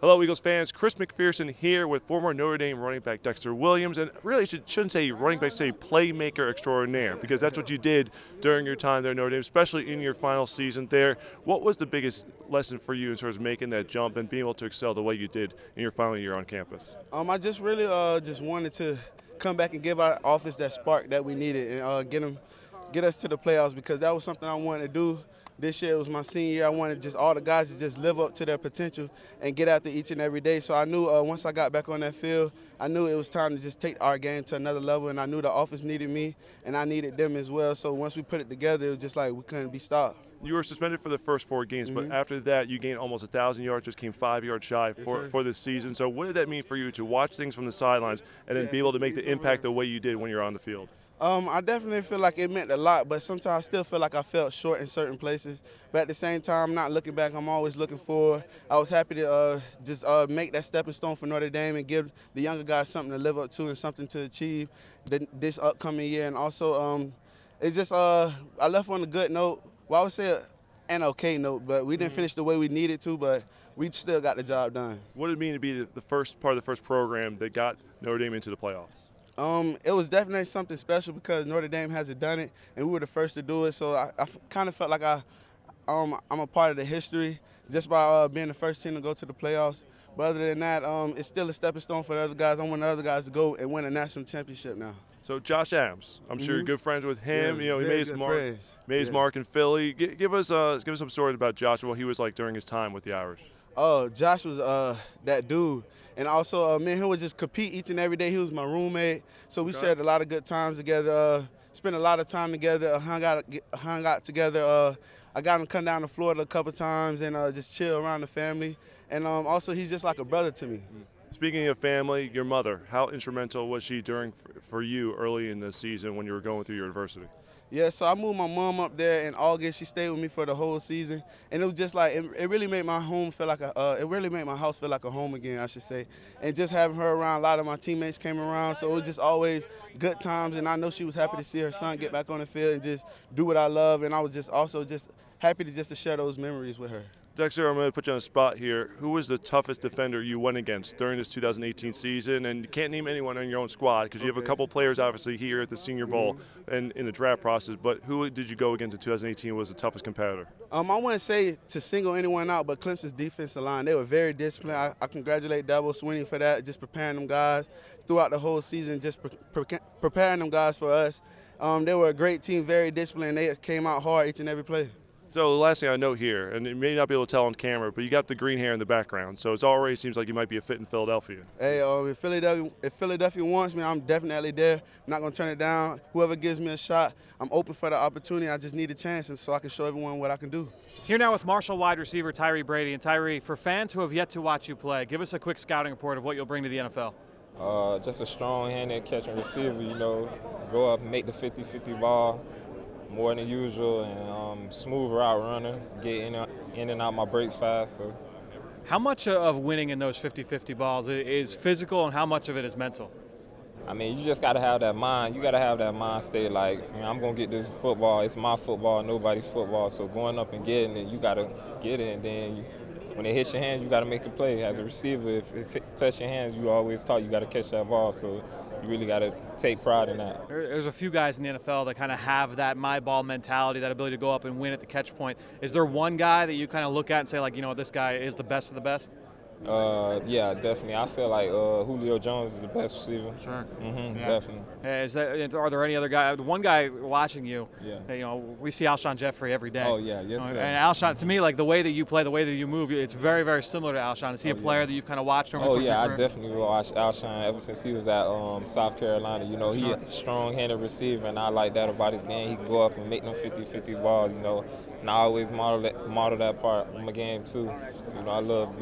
Hello, Eagles fans. Chris McPherson here with former Notre Dame running back Dexter Williams, and really shouldn't say running back, say playmaker extraordinaire, because that's what you did during your time there at Notre Dame, especially in your final season there. What was the biggest lesson for you in terms of making that jump and being able to excel the way you did in your final year on campus? I just really just wanted to come back and give our office that spark that we needed and get us to the playoffs, because that was something I wanted to do. This year was my senior year. I wanted just all the guys to just live up to their potential and get after each and every day. So I knew once I got back on that field, I knew it was time to just take our game to another level, and I knew the office needed me and I needed them as well. So once we put it together, it was just like we couldn't be stopped. You were suspended for the first 4 games, but after that you gained almost 1,000 yards, just came 5 yards shy for this season. So what did that mean for you to watch things from the sidelines and then be able to make the impact the way you did when you're on the field? I definitely feel like it meant a lot, but sometimes I still feel like I felt short in certain places. But at the same time, not looking back, I'm always looking forward. I was happy to just make that stepping stone for Notre Dame and give the younger guys something to live up to and something to achieve this upcoming year. And also, it's just I left on a good note. Well, I would say an okay note, but we didn't finish the way we needed to, but we still got the job done. What did it mean to be the first part of the first program that got Notre Dame into the playoffs? It was definitely something special because Notre Dame hasn't done it, and we were the first to do it. So I kind of felt like I'm a part of the history just by being the first team to go to the playoffs. But other than that, it's still a stepping stone for the other guys. I want the other guys to go and win a national championship now. So Josh Adams, I'm sure you're good friends with him. Yeah, you know, he made his mark in Philly. Give us some stories about Josh and what he was like during his time with the Irish. Oh, Josh was that dude. And also, me and him would just compete each and every day. He was my roommate, so we shared a lot of good times together, spent a lot of time together, hung out together. I got him to come down to Florida a couple times and just chill around the family. And also, he's just like a brother to me. Speaking of family, your mother, how instrumental was she for you early in the season when you were going through your adversity? Yeah, so I moved my mom up there in August. She stayed with me for the whole season, and it was just like it really made my home feel like it really made my house feel like a home again, I should say. And just having her around, a lot of my teammates came around, so it was just always good times. And I know she was happy to see her son get back on the field and just do what I love. And I was just also just happy to share those memories with her. Dexter, I'm going to put you on the spot here. Who was the toughest defender you went against during this 2018 season? And you can't name anyone on your own squad because you have a couple players obviously here at the Senior Bowl and in the draft process. But who did you go against in 2018 was the toughest competitor? I wouldn't say to single anyone out, but Clemson's defensive line, they were very disciplined. I congratulate Dabo Swinney for that, just preparing them guys throughout the whole season, just preparing them guys for us. They were a great team, very disciplined. They came out hard each and every play. So the last thing I note here, and you may not be able to tell on camera, but you got the green hair in the background, so it already seems like you might be a fit in Philadelphia. Hey, if Philadelphia wants me, I'm definitely there. I'm not going to turn it down. Whoever gives me a shot, I'm open for the opportunity. I just need a chance so I can show everyone what I can do. Here now with Marshall wide receiver Tyree Brady. And Tyree, for fans who have yet to watch you play, give us a quick scouting report of what you'll bring to the NFL. Just a strong-handed catching receiver, you know, go up and make the 50-50 ball more than usual, and smooth route runner, get in and out my breaks fast. So. How much of winning in those 50-50 balls is physical and how much of it is mental? I mean, you just got to have that mind. You got to have that mind state like, I'm going to get this football. It's my football, nobody's football. So going up and getting it, you got to get it. And then when it hits your hands, you got to make a play. As a receiver, if it touches your hands, you always taught you got to catch that ball. So you really got to take pride in that. There's a few guys in the NFL that kind of have that my ball mentality, that ability to go up and win at the catch point. Is there one guy that you kind of look at and say, like, you know, this guy is the best of the best? Yeah, definitely. I feel like Julio Jones is the best receiver. Sure. Definitely. Are there any other guys? The one guy watching you, you know, we see Alshon Jeffrey every day. Oh, yeah, yes, sir. And Alshon, to me, like the way that you play, the way that you move, it's very, very similar to Alshon. Is he a player that you've kind of watched over the course of your career? I definitely watched Alshon ever since he was at South Carolina. You know, he's a strong-handed receiver, and I like that about his game. He can go up and make them 50-50 balls, you know, and I always model that part of my game, too. You know, I love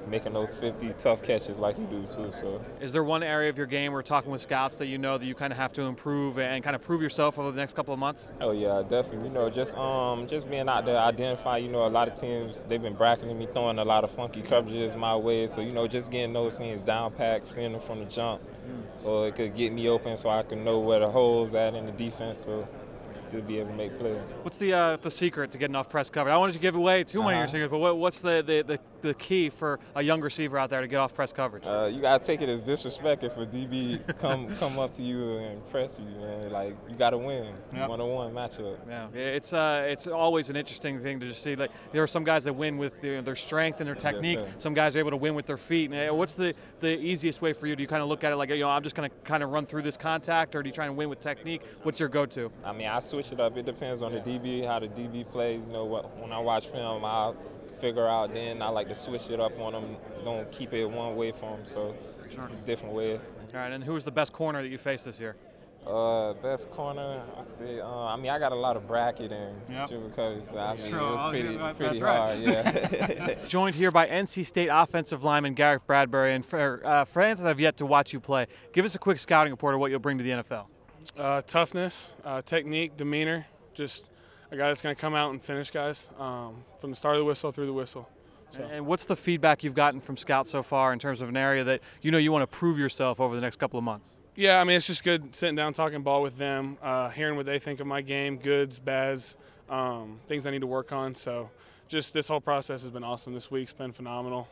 making those 50 tough catches like you do too. So, is there one area of your game we're talking with scouts that you know that you kind of have to improve and kind of prove yourself over the next couple of months? Oh yeah, definitely. You know, just being out there, identifying. You know, a lot of teams they've been bracketing me, throwing a lot of funky coverages my way. So you know, just getting those things down packed, seeing them from the jump, so it could get me open, so I can know where the holes at in the defense. So. Still be able to make plays. What's the secret to getting off press coverage? I don't want you to give away too many of your secrets, but what's the the key for a young receiver out there to get off press coverage? You gotta take it as disrespect if a DB come up to you and press you, man. Like, you gotta win. Yep. One-on-one matchup. Yeah, it's always an interesting thing to just see. Like, there are some guys that win with their strength and their technique. Yes, some guys are able to win with their feet. And what's the easiest way for you? Do you kind of look at it like, I'm just going to kind of run through this contact, or do you try and win with technique? What's your go-to? I mean, I switch it up. It depends on the DB, how the DB plays. You know, when I watch film, I'll figure out then. I like to switch it up on them. Don't keep it one way for them. So different ways. All right, and who's the best corner that you faced this year? Best corner, I mean, I got a lot of bracketing because I mean, it was pretty hard. Yeah. Joined here by NC State offensive lineman Garrick Bradbury, and for fans that have yet to watch you play, give us a quick scouting report of what you'll bring to the NFL. Toughness, technique, demeanor, just a guy that's going to come out and finish guys from the start of the whistle through the whistle. So. And what's the feedback you've gotten from scouts so far in terms of an area that you want to prove yourself over the next couple of months? Yeah, I mean, it's just good sitting down, talking ball with them, hearing what they think of my game, goods, bads, things I need to work on. So just this whole process has been awesome. This week's been phenomenal.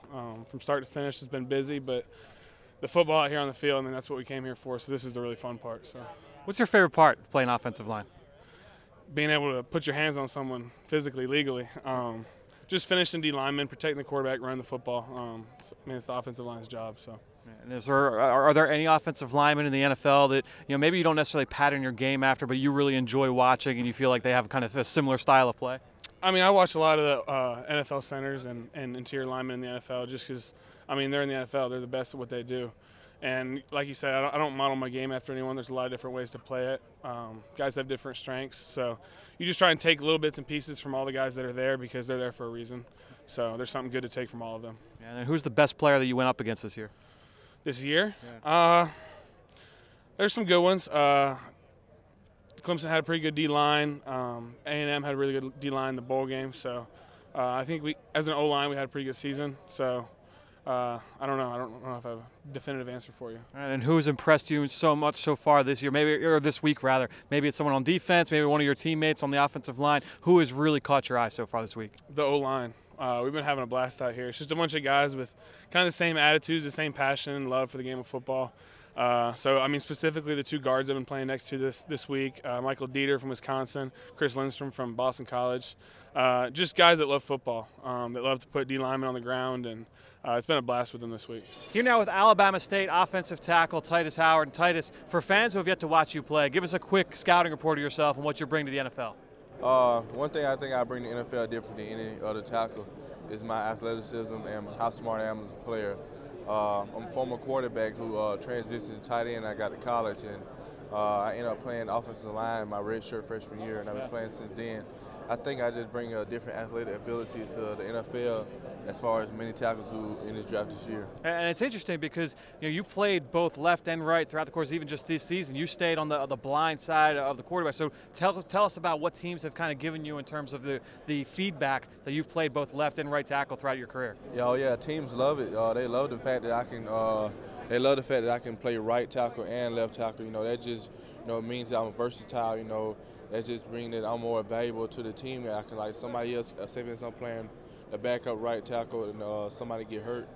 From start to finish, it's been busy, but the football out here on the field, I mean, that's what we came here for. So this is the really fun part. So, what's your favorite part of playing offensive line? Being able to put your hands on someone physically, legally. Just finishing D lineman, protecting the quarterback, running the football. I mean, it's the offensive line's job. So. And are there any offensive linemen in the NFL that maybe you don't necessarily pattern your game after, but you really enjoy watching and you feel like they have kind of a similar style of play? I mean, I watch a lot of the NFL centers and interior linemen in the NFL just because, I mean, they're in the NFL. They're the best at what they do. And like you said, I don't model my game after anyone. There's a lot of different ways to play it. Guys have different strengths. So you just try and take little bits and pieces from all the guys that are there because they're there for a reason. So there's something good to take from all of them. And who's the best player that you went up against this year? This year? Yeah. There's some good ones. Clemson had a pretty good D-line. A&M had a really good D-line in the bowl game. So I think we, as an O-line, we had a pretty good season. So I don't know. I don't know if I have a definitive answer for you. All right, and who's impressed you so much so far this year, maybe, or this week rather? Maybe it's someone on defense, maybe one of your teammates on the offensive line. Who has really caught your eye so far this week? The O-line. We've been having a blast out here. It's just a bunch of guys with kind of the same attitudes, the same passion and love for the game of football. So, I mean, specifically the two guards I've been playing next to this week, Michael Dieter from Wisconsin, Chris Lindstrom from Boston College. Just guys that love football, that love to put D linemen on the ground, and it's been a blast with them this week. Here now with Alabama State offensive tackle Titus Hauer. And Titus, for fans who have yet to watch you play, give us a quick scouting report of yourself and what you bring to the NFL. One thing I think I bring to the NFL different than any other tackle is my athleticism and how smart I am as a player. I'm a former quarterback who transitioned to tight end. I got to college, and I ended up playing offensive line my redshirt freshman year, and I've been playing since then. I think I just bring a different athletic ability to the NFL as far as many tackles who in this draft this year. And it's interesting because you played both left and right throughout the course, even just this season. You stayed on the blind side of the quarterback. So tell us about what teams have kind of given you in terms of the feedback that you've played both left and right tackle throughout your career. Yeah, teams love it. They love the fact that I can. They love the fact that I can play right tackle and left tackle. That just means that I'm versatile. That just brings that I'm more valuable to the team. That I can, like somebody else, say if I'm playing the backup right tackle and somebody get hurt,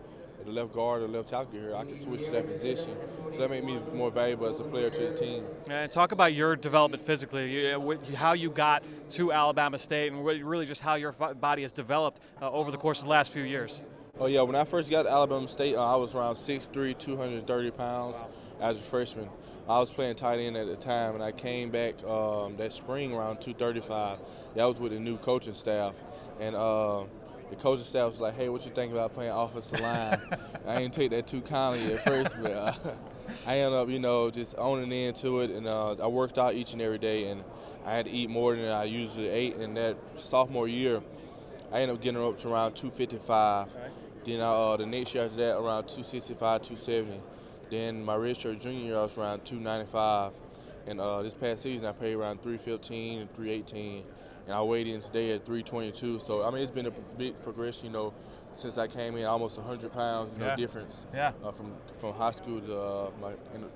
the left guard or left tackle get hurt, I can switch to that position. So that makes me more valuable as a player to the team. And talk about your development physically, how you got to Alabama State, and really just how your body has developed over the course of the last few years. Oh yeah, when I first got to Alabama State, I was around 6'3", 230 pounds as a freshman. I was playing tight end at the time, and I came back that spring around 235. That was with the new coaching staff, and the coaching staff was like, "Hey, what you think about playing offensive line?" I didn't take that too kindly at first, but I ended up, just owning into it, and I worked out each and every day, and I had to eat more than I usually ate. And that sophomore year, I ended up getting up to around 255. Then the next year after that, around 265, 270. Then my redshirt junior year, I was around 295. And this past season, I played around 315 and 318. And I weighed in today at 322. So, I mean, it's been a big progression, since I came in, almost 100 pounds, difference. Yeah. From high school to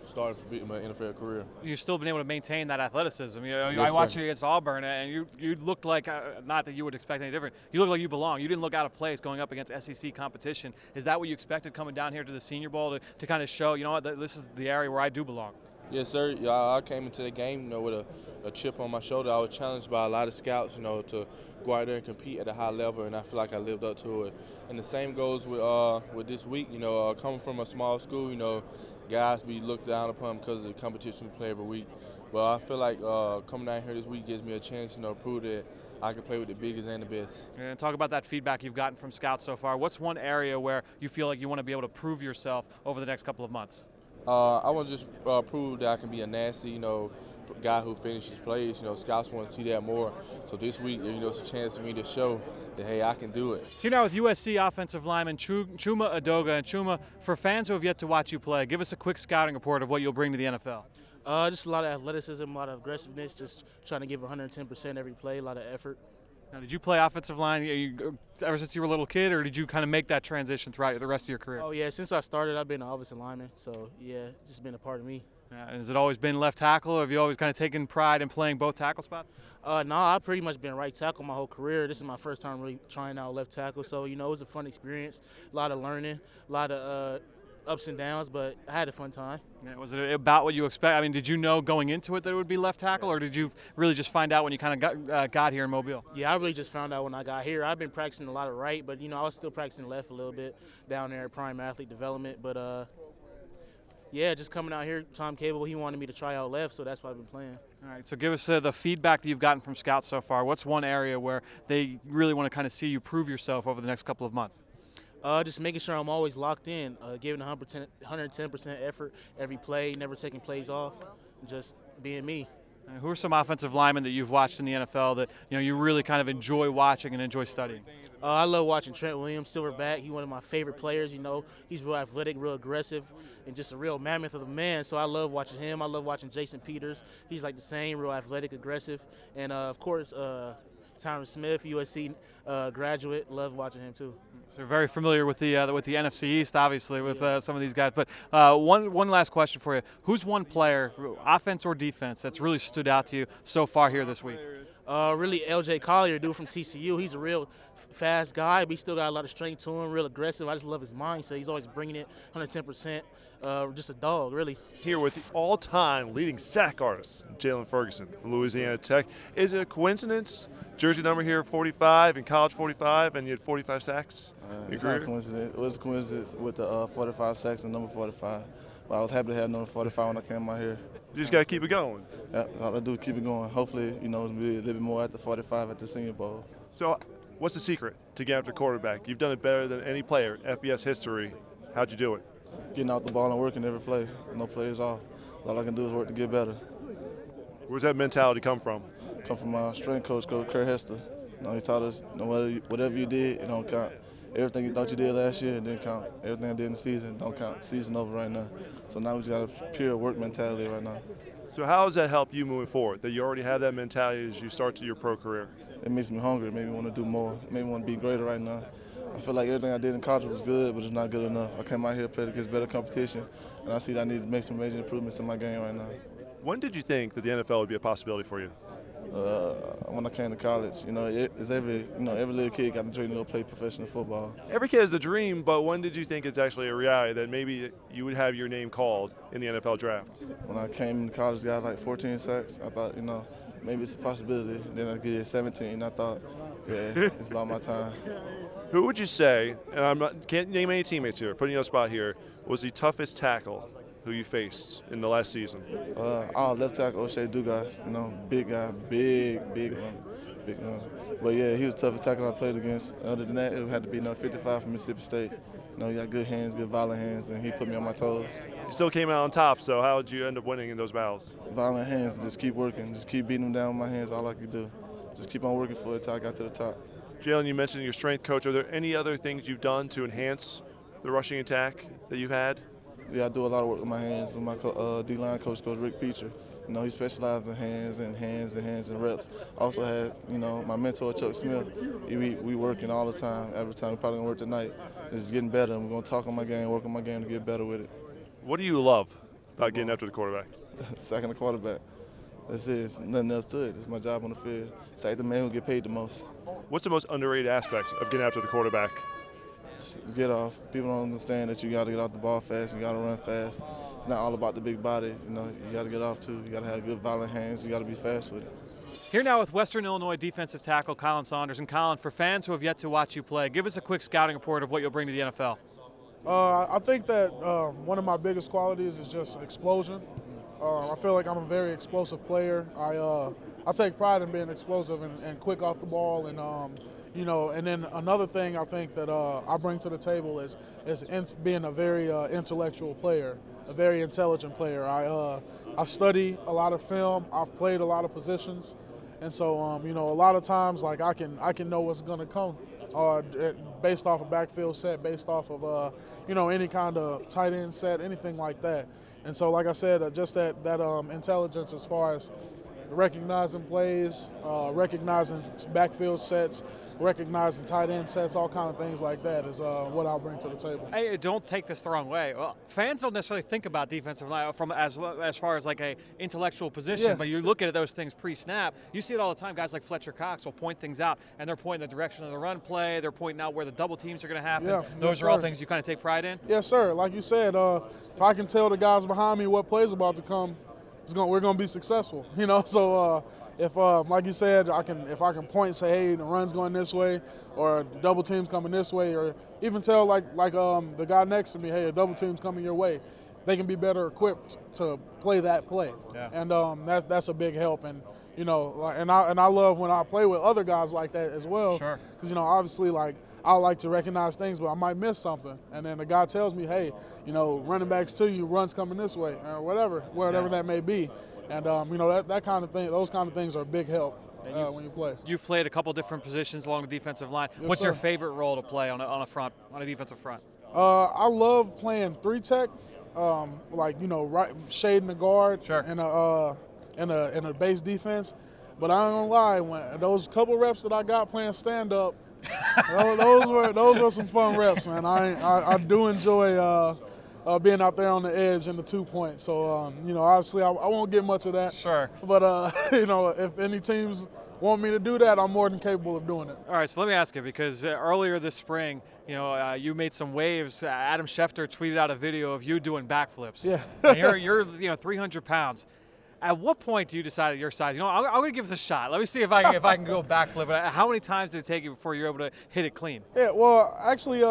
starting my NFL career. You've still been able to maintain that athleticism. I Yes, watched sir. you against Auburn, and you looked like, not that you would expect any different, you looked like you belong. You didn't look out of place going up against SEC competition. Is that what you expected coming down here to the Senior Bowl to kind of show, you know what, this is the area where I do belong? Yes, sir. Yeah, I came into the game, with a chip on my shoulder. I was challenged by a lot of scouts, to go out there and compete at a high level, and I feel like I lived up to it. And the same goes with this week. Coming from a small school, guys be looked down upon because of the competition we play every week. But I feel like coming down here this week gives me a chance, to prove that I can play with the biggest and the best. And talk about that feedback you've gotten from scouts so far. What's one area where you feel like you want to be able to prove yourself over the next couple of months? I want to just prove that I can be a nasty, guy who finishes plays. Scouts want to see that more. So this week, it's a chance for me to show that, hey, I can do it. Here now with USC offensive lineman Chuma Edoga. And Chuma, for fans who have yet to watch you play, give us a quick scouting report of what you'll bring to the NFL. Just a lot of athleticism, a lot of aggressiveness, just trying to give 110% every play, a lot of effort. Now, did you play offensive line ever since you were a little kid, or did you kind of make that transition throughout the rest of your career? Oh, yeah, since I started, I've been an offensive lineman, so, yeah, it's just been a part of me. Has it always been left tackle, or have you always kind of taken pride in playing both tackle spots? No, I've pretty much been right tackle my whole career. This is my first time really trying out left tackle, so, it was a fun experience, a lot of learning, a lot of ups and downs, but I had a fun time. Yeah, was it about what you expect? I mean, did you know going into it that it would be left tackle, or did you really just find out when you kind of got here in Mobile? Yeah, I really just found out when I got here. I've been practicing a lot of right, but, I was still practicing left a little bit down there at Prime Athlete Development. But, yeah, just coming out here, Tom Cable, he wanted me to try out left, so that's why I've been playing. All right, so give us the feedback that you've gotten from scouts so far. What's one area where they really want to kind of see you prove yourself over the next couple of months? Just making sure I'm always locked in, giving 110% effort every play, never taking plays off, just being me. And who are some offensive linemen that you've watched in the NFL that you really kind of enjoy watching and enjoy studying? I love watching Trent Williams, silverback. He's one of my favorite players. He's real athletic, real aggressive, and just a real mammoth of a man. So I love watching him. I love watching Jason Peters. He's like the same, real athletic, aggressive, and of course Tyron Smith, USC graduate. Love watching him too. So you're very familiar with the NFC East, obviously, with some of these guys. But one last question for you: who's one player, offense or defense, that's really stood out to you so far here this week? Really, LJ Collier, dude from TCU. He's a real fast guy, but he still got a lot of strength to him. Real aggressive. I just love his mindset. He's always bringing it 110%. Just a dog, really. Here with the all-time leading sack artist, Jalen Ferguson from Louisiana Tech. Is it a coincidence? Jersey number here, 45, in college 45, and you had 45 sacks? It's not a coincidence. It was a coincidence with the 45 sacks and number 45. But I was happy to have number 45 when I came out here. You just got to keep it going. Yeah, all I do is keep it going. Hopefully, it's going to be a little bit more at the 45 at the Senior Bowl. So what's the secret to get after quarterback? You've done it better than any player in FBS history. How'd you do it? Getting out the ball and working every play. No plays off. All I can do is work to get better. Where's that mentality come from? Come from my strength coach, Kurt Hester. He taught us, whatever you did, it don't count. Everything you thought you did last year, it didn't count. Everything I did in the season don't count. The season over right now. So now we just got a pure work mentality right now. So how does that help you moving forward, that you already have that mentality as you start to your pro career? It makes me hungry. It makes me want to do more. It makes me want to be greater right now. I feel like everything I did in college was good, but it's not good enough. I came out here, played against better competition, and I see that I need to make some major improvements in my game right now. When did you think that the NFL would be a possibility for you? When I came to college, it's every little kid got the dream to go play professional football. Every kid has a dream, but when did you think it's actually a reality that maybe you would have your name called in the NFL draft? When I came to college, got like 14 sacks. I thought, maybe it's a possibility. Then I get 17. I thought, yeah, it's about my time. Who would you say, and can't name any teammates here, putting you on the spot here, was the toughest tackle who you faced in the last season? Our left tackle, O'Shea Dugas, big guy, big one. But yeah, he was the toughest tackle I played against. Other than that, it had to be 55 from Mississippi State. He got good hands, good violent hands, and he put me on my toes. You still came out on top, so how did you end up winning in those battles? Violent hands, just keep working, just keep beating them down with my hands, all I could do. Just keep on working for it until I got to the top. Jalen, you mentioned your strength coach. Are there any other things you've done to enhance the rushing attack that you've had? Yeah, I do a lot of work with my hands with my D-line coach, Coach Rick Peacher. You know, he specialized in hands and reps. Also had, you know, my mentor, Chuck Smith. We working all the time. Every time we probably going to work tonight. It's getting better, and we're going to talk on my game, work on my game to get better with it. What do you love about getting after the quarterback? Sacking the quarterback. That's it. There's nothing else to it. It's my job on the field. Sack the man who get paid the most. What's the most underrated aspect of getting after the quarterback? Get off. People don't understand that you got to get off the ball fast. You got to run fast. It's not all about the big body. You know, you got to get off too. You got to have good violent hands. You got to be fast with it. Here now with Western Illinois defensive tackle Colin Saunders. And Colin, for fans who have yet to watch you play, give us a quick scouting report of what you'll bring to the NFL. I think that one of my biggest qualities is just explosion. I feel like I'm a very explosive player. I take pride in being explosive and quick off the ball, and you know. And then another thing I think that I bring to the table is being a very intellectual player, a very intelligent player. I study a lot of film. I've played a lot of positions, and so you know, a lot of times like I can know what's going to come. Based off a backfield set, based off of you know, any kind of tight end set, anything like that. And so, like I said, just that intelligence as far as recognizing plays, recognizing backfield sets, recognizing tight end sets, all kind of things like that is what I'll bring to the table. Hey, don't take this the wrong way. Well, fans don't necessarily think about defensive line from as far as like a intellectual position, but you look at those things pre-snap. You see it all the time. Guys like Fletcher Cox will point things out, and they're pointing the direction of the run play. They're pointing out where the double teams are going to happen. Those are all things you kind of take pride in? Yes, sir. Like you said, if I can tell the guys behind me what play's about to come, we're going to be successsul. You know, so if like you said, if I can point and say, hey, the run's going this way, or double team's coming this way, or even tell like the guy next to me, hey, a double team's coming your way, they can be better equipped to play that play. And that's a big help. And you know, and I love when I play with other guys like that as well. Sure. Because you know, obviously, like, I like to recognize things, but I might miss something. And then the guy tells me, hey, you know, running backs to you, runs coming this way, or whatever that may be. And, you know, that kind of thing, those kind of things are a big help when you play. You've played a couple different positions along the defensive line. Yes, What's sir. your favorite role to play on a defensive front? I love playing 3-tech, like, you know, right, shading the guard in a base defense. But I ain't gonna lie, when those couple reps that I got playing stand-up, those were some fun reps, man. I do enjoy being out there on the edge in the 2-point. So you know, obviously I won't get much of that. Sure. But you know, if any teams want me to do that, I'm more than capable of doing it. All right, so let me ask you, because earlier this spring, you know, you made some waves. Adam Schefter tweeted out a video of you doing backflips. Yeah. And you're you know, 300 pounds. At what point do you decide at your size, you know, I'm going to give this a shot. Let me see if I can go backflip. How many times did it take you before you're able to hit it clean? Yeah, well, actually,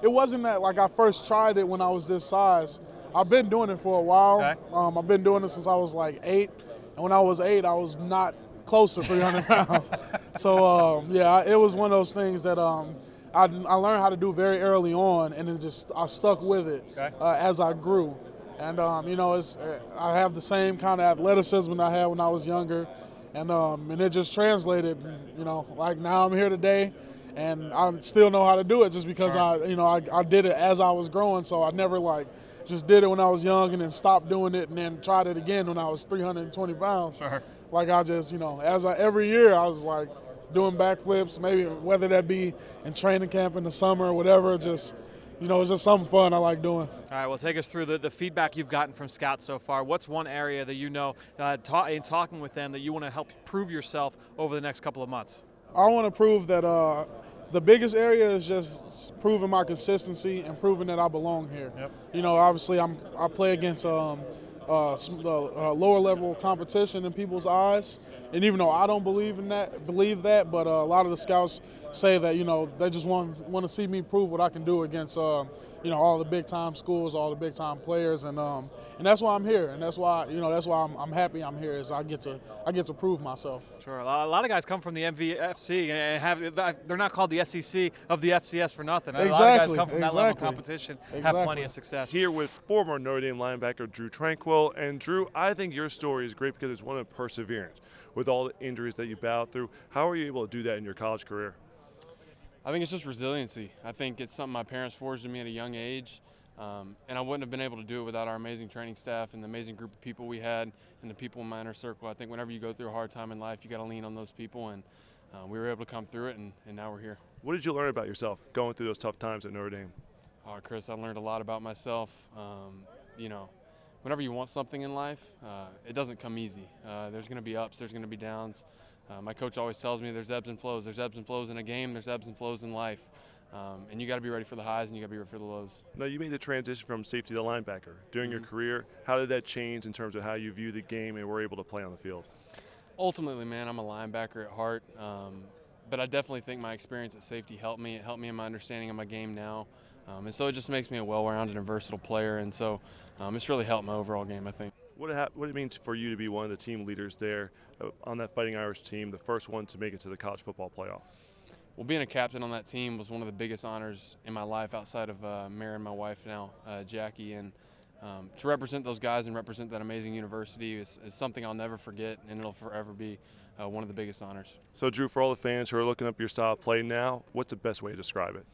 it wasn't that like I first tried it when I was this size. I've been doing it for a while. Okay. I've been doing it since I was like 8. And when I was 8, I was not close to 300 pounds. So, yeah, it was one of those things that I learned how to do very early on, and then I stuck with it as I grew. And, you know, I have the same kind of athleticism I had when I was younger. And it just translated, you know, like now I'm here today, and I still know how to do it just because I did it as I was growing. So I never like just did it when I was young and then stopped doing it and then tried it again when I was 320 pounds. Sure. Like I just, you know, every year I was like doing backflips, maybe whether that be in training camp in the summer or whatever, just, you know, it's just something fun I like doing. All right, well, take us through the feedback you've gotten from scouts so far. What's one area that you know, in talking with them, that you want to help prove yourself over the next couple of months? I want to prove that the biggest area is just proving my consistency and proving that I belong here. Yep. You know, obviously I play against lower level competition in people's eyes, and even though I don't believe that, but a lot of the scouts say that, you know, they just want to see me prove what I can do against you know, all the big time schools, all the big time players, and that's why I'm here, and that's why, you know, that's why I'm happy I'm here, is I get to prove myself. Sure. A lot of guys come from the MVFC and they're not called the SEC of the FCS for nothing. A lot of guys come from that level of competition, have plenty of success. Here with former Notre Dame linebacker Drue Tranquill. And Drue, I think your story is great because it's one of perseverance. With all the injuries that you battled through, how are you able to do that in your college career? I think it's just resiliency. I think it's something my parents forged in me at a young age. And I wouldn't have been able to do it without our amazing training staff and the amazing group of people we had and the people in my inner circle. I think whenever you go through a hard time in life, you got to lean on those people, and we were able to come through it, and now we're here. What did you learn about yourself going through those tough times at Notre Dame? Chris, I learned a lot about myself. You know, whenever you want something in life, it doesn't come easy. There's going to be ups, there's going to be downs. My coach always tells me there's ebbs and flows. There's ebbs and flows in a game, there's ebbs and flows in life. And you got to be ready for the highs and you got to be ready for the lows. Now, you made the transition from safety to linebacker. During your career, how did that change in terms of how you view the game and were able to play on the field? Ultimately, man, I'm a linebacker at heart. But I definitely think my experience at safety helped me. It helped me in my understanding of my game now. And so it just makes me a well-rounded and versatile player. And so it's really helped my overall game, I think. What it means for you to be one of the team leaders there on that Fighting Irish team, the first one to make it to the college football playoff? Well, being a captain on that team was one of the biggest honors in my life outside of marrying my wife now, Jackie. And to represent those guys and represent that amazing university is something I'll never forget, and it'll forever be one of the biggest honors. So, Drue, for all the fans who are looking up your style of play now, what's the best way to describe it?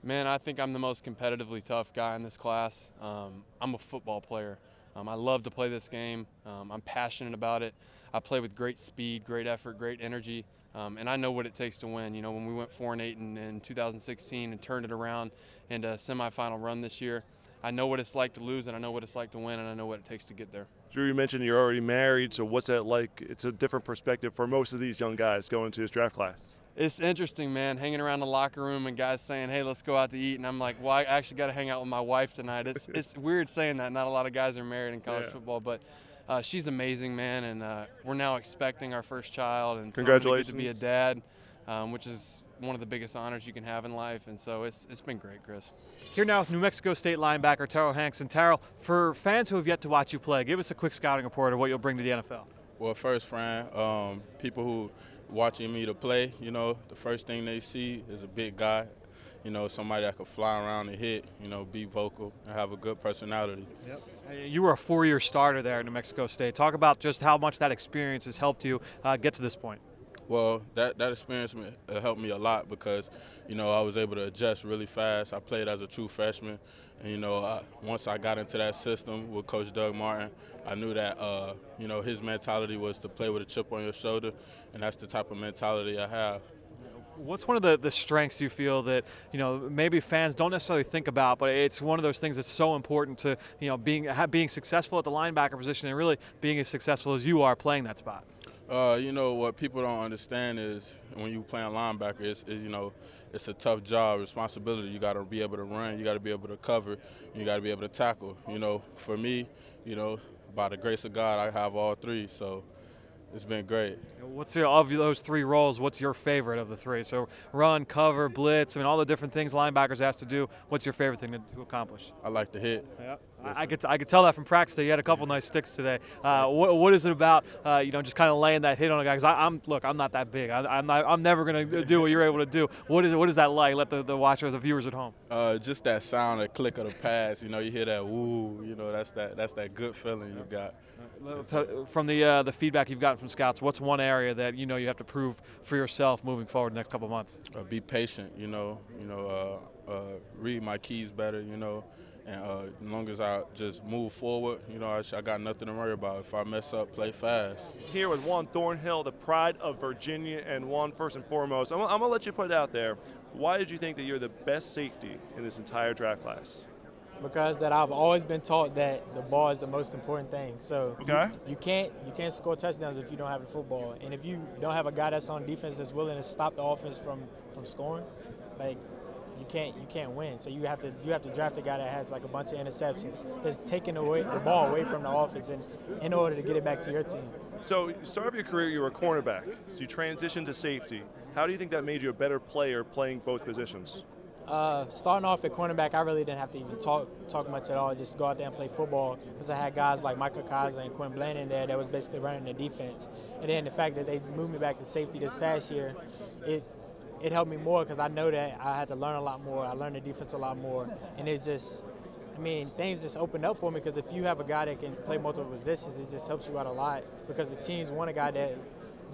Man, I think I'm the most competitively tough guy in this class. I'm a football player. I love to play this game. I'm passionate about it. I play with great speed, great effort, great energy. And I know what it takes to win. You know, when we went 4-8 in 2016 and turned it around into a semifinal run this year, I know what it's like to lose, and I know what it's like to win, and I know what it takes to get there. Drue, you mentioned you're already married, so what's that like? It's a different perspective for most of these young guys going to this draft class. It's interesting, man, hanging around the locker room and guys saying, hey, let's go out to eat. And I'm like, well, I actually got to hang out with my wife tonight. It's weird saying that. Not a lot of guys are married in college football, but she's amazing, man, and we're now expecting our first child. And congratulations. So to be a dad, which is one of the biggest honors you can have in life, and so it's been great, Chris. Here now with New Mexico State linebacker Tyrell Hankson. Tyrell, for fans who have yet to watch you play, give us a quick scouting report of what you'll bring to the NFL. Well, first, Fran, people who watching me to play, you know, the first thing they see is a big guy, you know, somebody that could fly around and hit, you know, be vocal and have a good personality. Yep. You were a 4-year starter there at New Mexico State. Talk about just how much that experience has helped you get to this point. Well, that experience helped me a lot because, you know, I was able to adjust really fast. I played as a true freshman. And, you know, once I got into that system with Coach Doug Martin, I knew that, you know, his mentality was to play with a chip on your shoulder, and that's the type of mentality I have. What's one of the strengths you feel that, you know, maybe fans don't necessarily think about, but it's one of those things that's so important to, you know, being successful at the linebacker position and really being as successful as you are playing that spot? You know, what people don't understand is when you play a linebacker, you know, it's a tough job, responsibility. You got to be able to run, you got to be able to cover, you got to be able to tackle. You know, for me, you know, by the grace of God, I have all three, so it's been great. Of those three roles, what's your favorite of the three? So run, cover, blitz, I mean, all the different things linebackers has to do. What's your favorite thing to accomplish? I like to hit. Yeah. I could tell that from practice. You had a couple nice sticks today. What is it about, you know, just kind of laying that hit on a guy? Because I'm not that big. I'm never going to do what you're able to do. What is that like? Let the watcher, the viewers at home. Just that sound, the click of the pass. You know, you hear that woo. You know, that's that good feeling you got. From the feedback you've gotten from scouts, what's one area that you know you have to prove for yourself moving forward the next couple of months? Be patient. You know, read my keys better. You know. And as long as I just move forward, you know, I got nothing to worry about. If I mess up, play fast. Here with Juan Thornhill, the pride of Virginia. And Juan, first and foremost, I'm going to let you put it out there. Why did you think that you're the best safety in this entire draft class? Because that I've always been taught that the ball is the most important thing. So you can't score touchdowns if you don't have the football. And if you don't have a guy that's on defense that's willing to stop the offense from scoring, like, you can't win. So you have to draft a guy that has like a bunch of interceptions, that's taking the ball away from the offense in order to get it back to your team. So you started your career, you were a cornerback. So you transitioned to safety. How do you think that made you a better player playing both positions? Starting off at cornerback, I really didn't have to even talk much at all. Just go out there and play football because I had guys like Michael Kaiser and Quinn Bland in there that was basically running the defense. And then the fact that they moved me back to safety this past year, it helped me more because I know that I had to learn a lot more. I learned the defense a lot more. And it's just, I mean, things just opened up for me because if you have a guy that can play multiple positions, it just helps you out a lot because the teams want a guy that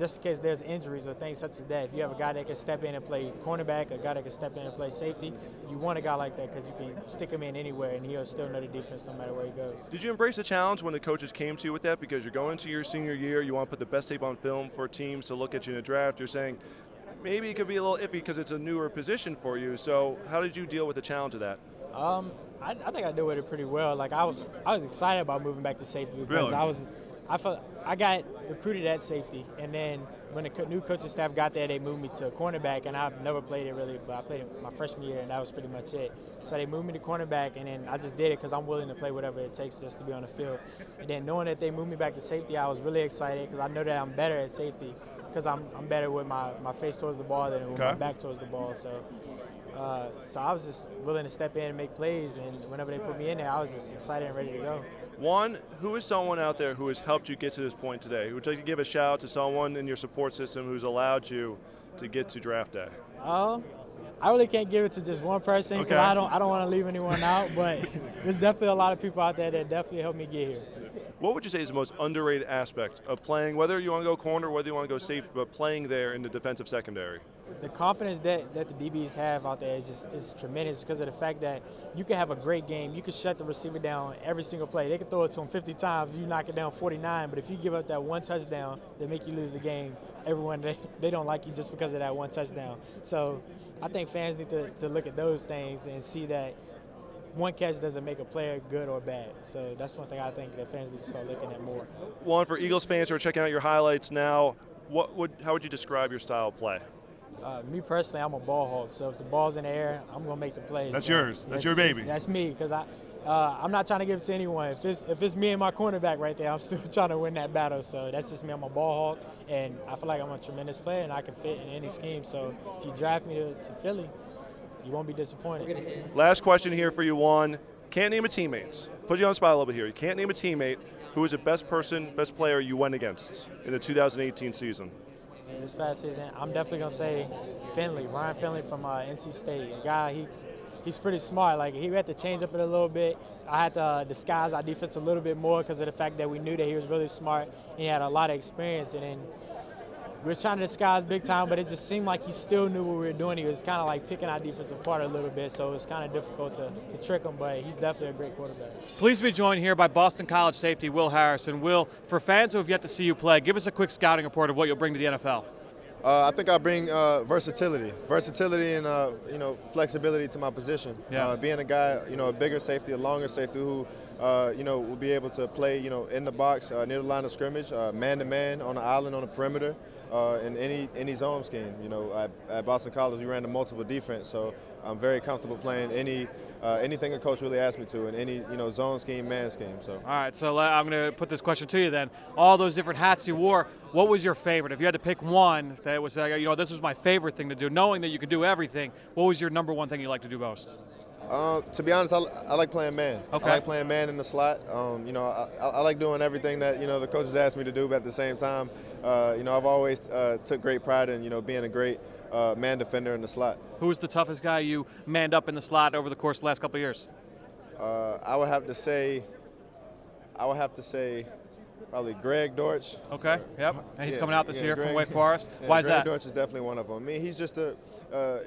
just in case there's injuries or things such as that. If you have a guy that can step in and play cornerback, a guy that can step in and play safety, you want a guy like that because you can stick him in anywhere and he'll still know the defense no matter where he goes. Did you embrace the challenge when the coaches came to you with that? Because you're going into your senior year, you want to put the best tape on film for teams to look at you in the draft. You're saying maybe it could be a little iffy because it's a newer position for you. So how did you deal with the challenge of that? I think I dealt with it pretty well. Like I was excited about moving back to safety because really? I got recruited at safety, and then when the new coaching staff got there, they moved me to cornerback, and I've never played it really, but I played it my freshman year, and that was pretty much it. So they moved me to cornerback, and then I just did it because I'm willing to play whatever it takes just to be on the field. And then knowing that they moved me back to safety, I was really excited because I know that I'm better at safety because I'm better with my face towards the ball than with my back towards the ball. So I was just willing to step in and make plays, and whenever they put me in there, I was just excited and ready to go. One, who is someone out there who has helped you get to this point today? Would you like to give a shout out to someone in your support system who's allowed you to get to draft day? I really can't give it to just one person because I don't want to leave anyone out, but there's definitely a lot of people out there that definitely helped me get here. What would you say is the most underrated aspect of playing, whether you want to go corner, whether you want to go safety, but playing there in the defensive secondary? The confidence that the DBs have out there is tremendous because of the fact that you can have a great game. You can shut the receiver down every single play. They can throw it to him 50 times, you knock it down 49, but if you give up that one touchdown, they make you lose the game. Everyone, they don't like you just because of that one touchdown. So I think fans need to look at those things and see that one catch doesn't make a player good or bad. So that's one thing I think that fans need to start looking at more. One, for Eagles fans who are checking out your highlights now, how would you describe your style of play? Me personally, I'm a ball hawk. So if the ball's in the air, I'm gonna make the plays. That's yours. That's your baby. That's me, because I'm not trying to give it to anyone. If it's me and my cornerback right there, I'm still trying to win that battle. So that's just me. I'm a ball hawk, and I feel like I'm a tremendous player, and I can fit in any scheme. So if you draft me to Philly, you won't be disappointed. Last question here for you, Juan. Can't name a teammate. Put you on the spot a little bit here. You can't name a teammate who was the best player you went against in the 2018 season. This past season, I'm definitely going to say Ryan Finley from NC State. A guy, he's pretty smart. Like, he had to change up it a little bit. I had to disguise our defense a little bit more because of the fact that we knew that he was really smart and he had a lot of experience. And then we were trying to disguise big time, but it just seemed like he still knew what we were doing. He was kind of like picking our defense apart a little bit, so it was kind of difficult to trick him, but he's definitely a great quarterback. Pleased to be joined here by Boston College safety Will Harrison. Will, for fans who have yet to see you play, give us a quick scouting report of what you'll bring to the NFL. I think I bring versatility and flexibility to my position. Yeah. Being a guy, a bigger safety, a longer safety who, will be able to play, in the box near the line of scrimmage, man to man on the island on the perimeter, in any zone scheme. At Boston College we ran a multiple defense, so I'm very comfortable playing anything a coach really asks me to in any zone scheme, man scheme. So. All right, so I'm going to put this question to you then. All those different hats you wore, what was your favorite? If you had to pick one that was, this was my favorite thing to do, knowing that you could do everything, what was your number one thing you like to do most? To be honest, I like playing man. Okay. I like playing man in the slot. I like doing everything that the coaches ask me to do, but at the same time, I've always took great pride in being a great man defender in the slot. Who was the toughest guy you manned up in the slot over the course of the last couple of years? I would have to say probably Greg Dortch. Okay. Yep. And he's coming out this year Greg, from Wake Forest. Yeah, Why is Greg that? Dortch is definitely one of them. I mean, he's just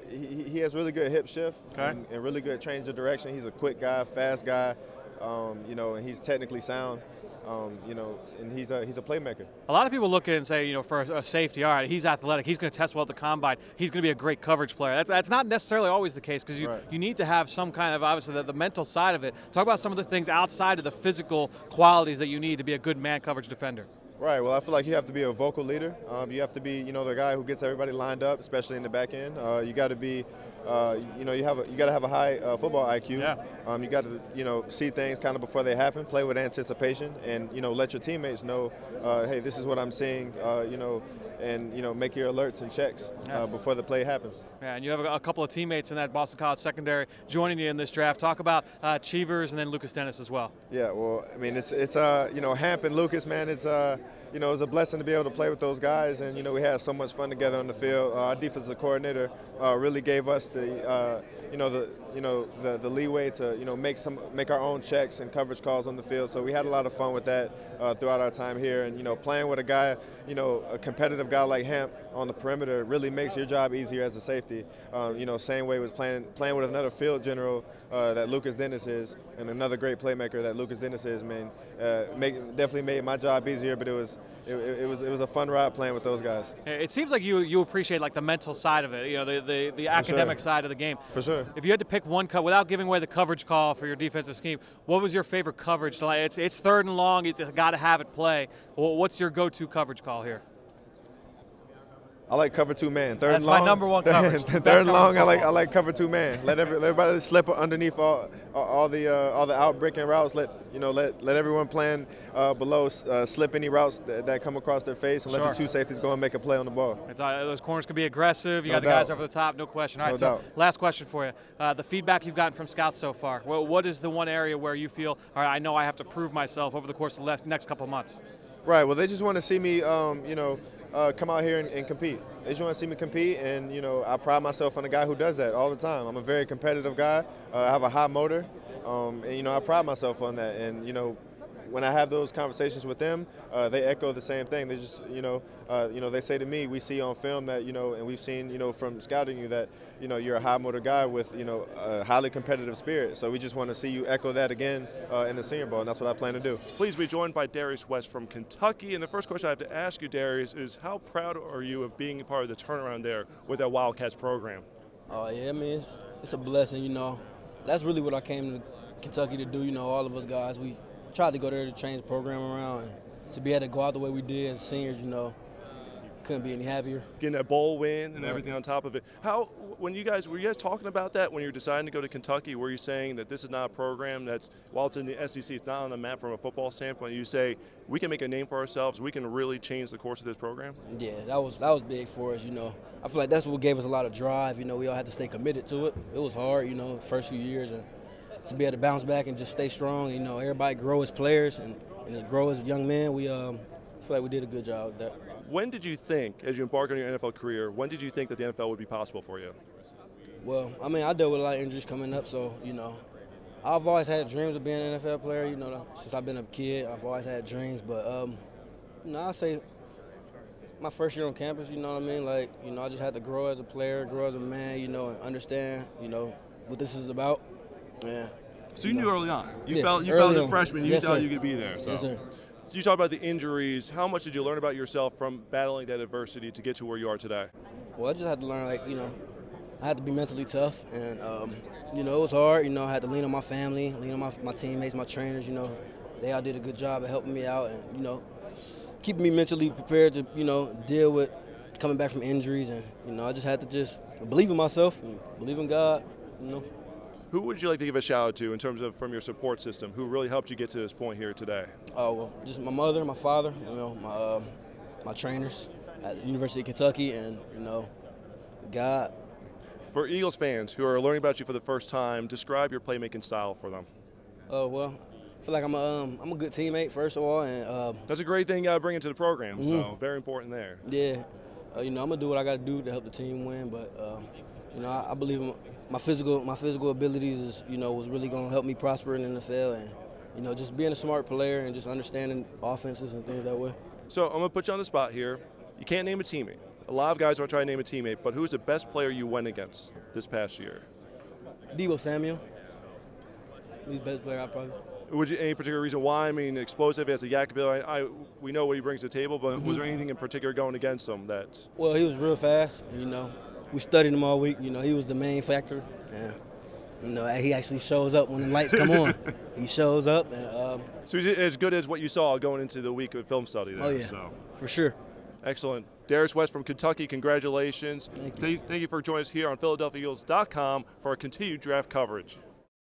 he has really good hip shift and really good change of direction. He's a quick guy, fast guy, and he's technically sound. And he's a playmaker. A lot of people look at it and say, for a safety, all right, he's athletic, he's going to test well at the combine, he's going to be a great coverage player. That's not necessarily always the case because you need to have some kind of, obviously, the mental side of it. Talk about some of the things outside of the physical qualities that you need to be a good man coverage defender. Right. Well, I feel like you have to be a vocal leader. You have to be, the guy who gets everybody lined up, especially in the back end. You got to be, you got to have a high football IQ. Yeah. You got to, see things kind of before they happen, play with anticipation, and let your teammates know, hey, this is what I'm seeing. And make your alerts and checks before the play happens. Yeah, and you have a couple of teammates in that Boston College secondary joining you in this draft. Talk about Cheevers and then Lucas Dennis as well. Yeah, well, I mean, it's Hamp and Lucas, man. It's you know, it was a blessing to be able to play with those guys, and, you know, we had so much fun together on the field. Our defensive coordinator really gave us the leeway to, you know, make our own checks and coverage calls on the field. So we had a lot of fun with that throughout our time here. And, you know, playing with a guy, you know, a competitive guy like Hamp on the perimeter really makes your job easier as a safety. You know, same way with playing with another field general that Lucas Dennis is, and another great playmaker that Lucas Dennis is, man. Definitely made my job easier, but it was a fun ride playing with those guys. It seems like you appreciate like the mental side of it, you know, the academic side of the game. For sure. If you had to pick one without giving away the coverage call for your defensive scheme, what was your favorite coverage? It's third and long. It's got to have it play. Well, what's your go-to coverage call here? I like cover 2 man. Third That's and long. my number one coverage. Third and long. I like cover 2 man. Let everybody slip underneath all the out breaking routes. Let everyone playing below slip any routes that come across their face, and let the 2 safeties go and make a play on the ball. Those corners can be aggressive. You got the doubt. guys over the top, no question. All right, No so doubt. last question for you. The feedback you've gotten from scouts so far. Well, what is the one area where you feel, all right, I know I have to prove myself over the course of the next couple months? Right. Well, they just want to see me, come out here and compete. They just want to see me compete, and, you know, I pride myself on a guy who does that all the time. I'm a very competitive guy. I have a high motor, and, you know, I pride myself on that. And, you know, when I have those conversations with them, they echo the same thing. They just, they say to me, we see on film that, you know, and we've seen, you know, from scouting you that, you know, you're a high motor guy with, you know, a highly competitive spirit. So we just want to see you echo that again in the Senior Bowl, and that's what I plan to do. Please be joined by Darius West from Kentucky. And the first question I have to ask you, Darius, is how proud are you of being part of the turnaround there with that Wildcats program? Oh, yeah, I mean, it's a blessing, you know. That's really what I came to Kentucky to do, you know, all of us guys. We tried to go there to change the program around, and to be able to go out the way we did as seniors, you know, couldn't be any happier. Getting that bowl win and everything on top of it. Were you guys talking about that when you were deciding to go to Kentucky? Were you saying that this is not a program that's, while it's in the SEC, it's not on the map from a football standpoint? You say, we can make a name for ourselves, we can really change the course of this program? Yeah, that was big for us, you know. I feel like that's what gave us a lot of drive, you know. We all had to stay committed to it. It was hard, you know, first few years, and to be able to bounce back and just stay strong, you know, everybody grow as players and just grow as young men. We feel like we did a good job with that. When did you think, as you embark on your NFL career, when did you think that the NFL would be possible for you? Well, I mean, I dealt with a lot of injuries coming up, so, you know, I've always had dreams of being an NFL player, you know, since I've been a kid. I've always had dreams, but, you know, I say my first year on campus, you know what I mean? Like, you know, I just had to grow as a player, grow as a man, you know, and understand, you know, what this is about. Yeah. So you knew early on. You Yeah, felt as a freshman, you Yes, thought sir. you could be there. So. Yes, sir. You talk about the injuries. How much did you learn about yourself from battling that adversity to get to where you are today? Well, I just had to learn, like, you know, I had to be mentally tough, and, you know, it was hard. You know, I had to lean on my family, lean on my teammates, my trainers, you know. They all did a good job of helping me out and, you know, keeping me mentally prepared to, you know, deal with coming back from injuries. And, you know, I just had to just believe in myself and believe in God, you know. Who would you like to give a shout out to in terms of from your support system? Who really helped you get to this point here today? Oh, well, just my mother, my father, you know, my trainers at the University of Kentucky, and, you know, God. For Eagles fans who are learning about you for the first time, describe your playmaking style for them. Oh, well, I feel like I'm a good teammate, first of all. And that's a great thing you bring into the program, so very important there. Yeah. You know, I'm going to do what I got to do to help the team win, but, you know, I believe in my physical abilities is, you know, was really going to help me prosper in the NFL, and, you know, just being a smart player and just understanding offenses and things that way. So I'm going to put you on the spot here. You can't name a teammate. A lot of guys want to try to name a teammate, but who's the best player you went against this past year? Debo Samuel. He's the best player I probably. Would you any particular reason why? I mean, explosive as a yak ability. We know what he brings to the table, but was there anything in particular going against him that? Well, he was real fast, and, you know, we studied him all week. You know, he was the main factor. And, you know, he actually shows up when the lights come on. He shows up. And, so he's as good as what you saw going into the week of film study there. Oh, yeah, so. For sure. Excellent. Darius West from Kentucky, congratulations. Thank you. Thank you for joining us here on PhiladelphiaEagles.com for our continued draft coverage.